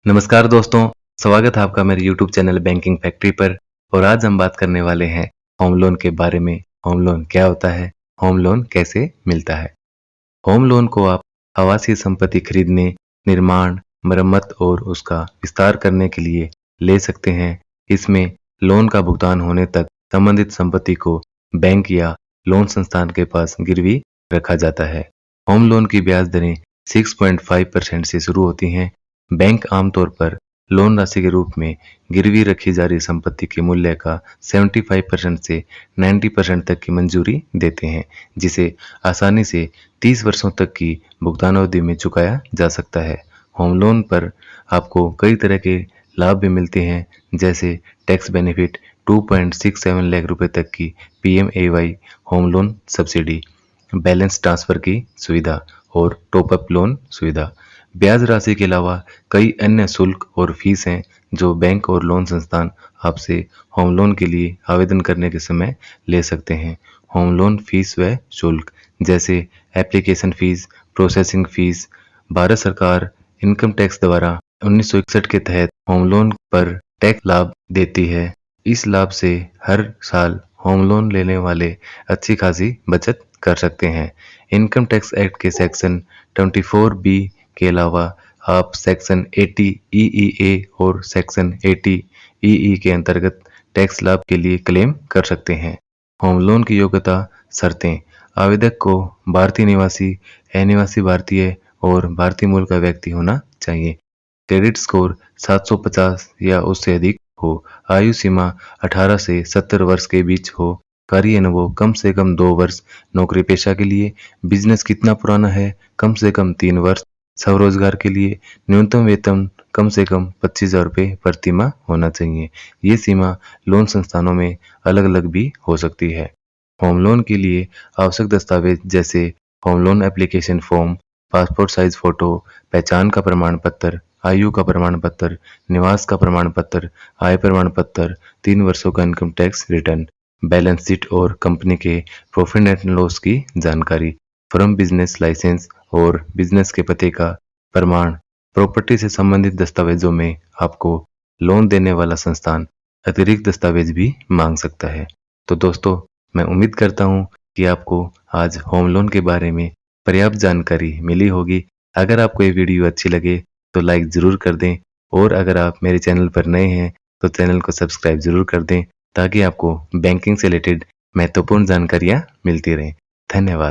नमस्कार दोस्तों, स्वागत है आपका मेरे YouTube चैनल बैंकिंग फैक्ट्री पर। और आज हम बात करने वाले हैं होम लोन के बारे में। होम लोन क्या होता है? होम लोन कैसे मिलता है? होम लोन को आप आवासीय संपत्ति खरीदने, निर्माण, मरम्मत और उसका विस्तार करने के लिए ले सकते हैं। इसमें लोन का भुगतान होने तक संबंधित संपत्ति को बैंक या लोन संस्थान के पास गिरवी रखा जाता है। होम लोन की ब्याज दरें 6.5% से शुरू होती हैं। बैंक आमतौर पर लोन राशि के रूप में गिरवी रखी जा रही संपत्ति के मूल्य का 75% से 90% तक की मंजूरी देते हैं, जिसे आसानी से 30 वर्षों तक की भुगतान अवधि में चुकाया जा सकता है। होम लोन पर आपको कई तरह के लाभ भी मिलते हैं, जैसे टैक्स बेनिफिट, 2.67 लाख रुपए तक की PMAY home loan subsidy, balance transfer की सुविधा और टॉप अप लोन सुविधा। ब्याज राशि के अलावा कई अन्य शुल्क और फीस हैं जो बैंक और लोन संस्थान आपसे होम लोन के लिए आवेदन करने के समय ले सकते हैं। होम लोन फीस व शुल्क जैसे application fees, processing fees. Bharat सरकार इनकम टैक्स द्वारा 1961 के तहत होम लोन पर टैक्स लाभ देती है। इस लाभ से हर साल होम लोन लेने वाले अच्छी खासी बचत कर सकते हैं। इनकम टैक्स एक्ट के सेक्शन 24B के अलावा आप सेक्शन 80 EEA और सेक्शन 80 EE के अंतर्गत टैक्स लाभ के लिए क्लेम कर सकते हैं। होम लोन की योग्यता शर्तें: आवेदक को भारतीय निवासी, अनिवासी भारतीय और भारतीय मूल का व्यक्ति होना चाहिए। क्रेडिट स्कोर 750 या उससे अधिक हो। आयु सीमा 18 से 70 वर्ष के बीच हो। कार्य अनुभव कम से कम 2 वर्ष। नौकरी पेशा के लिए बिजनेस कितना पुराना है? कम से कम 3 वर्ष। स्वरोजगार के लिए न्यूनतम वेतन कम से कम 25,000 रुपये प्रति माह होना चाहिए। ये सीमा लोन संस्थानों में अलग अलग भी हो सकती है। होम लोन के लिए आवश्यक दस्तावेज जैसे home loan application form, passport size photo, पहचान का प्रमाण पत्र, आयु का प्रमाण पत्र, निवास का प्रमाण पत्र, आय प्रमाण पत्र, 3 वर्षों का income tax return, balance sheet और कंपनी के प्रॉफिट एंड लॉस की जानकारी, फर्म बिजनेस लाइसेंस और बिजनेस के पते का प्रमाण। प्रॉपर्टी से संबंधित दस्तावेजों में आपको लोन देने वाला संस्थान अतिरिक्त दस्तावेज भी मांग सकता है। तो दोस्तों, मैं उम्मीद करता हूँ कि आपको आज होम लोन के बारे में पर्याप्त जानकारी मिली होगी। अगर आपको ये वीडियो अच्छी लगे तो लाइक ज़रूर कर दें, और अगर आप मेरे चैनल पर नए हैं तो चैनल को सब्सक्राइब ज़रूर कर दें, ताकि आपको बैंकिंग से रिलेटेड महत्वपूर्ण जानकारियाँ मिलती रहें। धन्यवाद।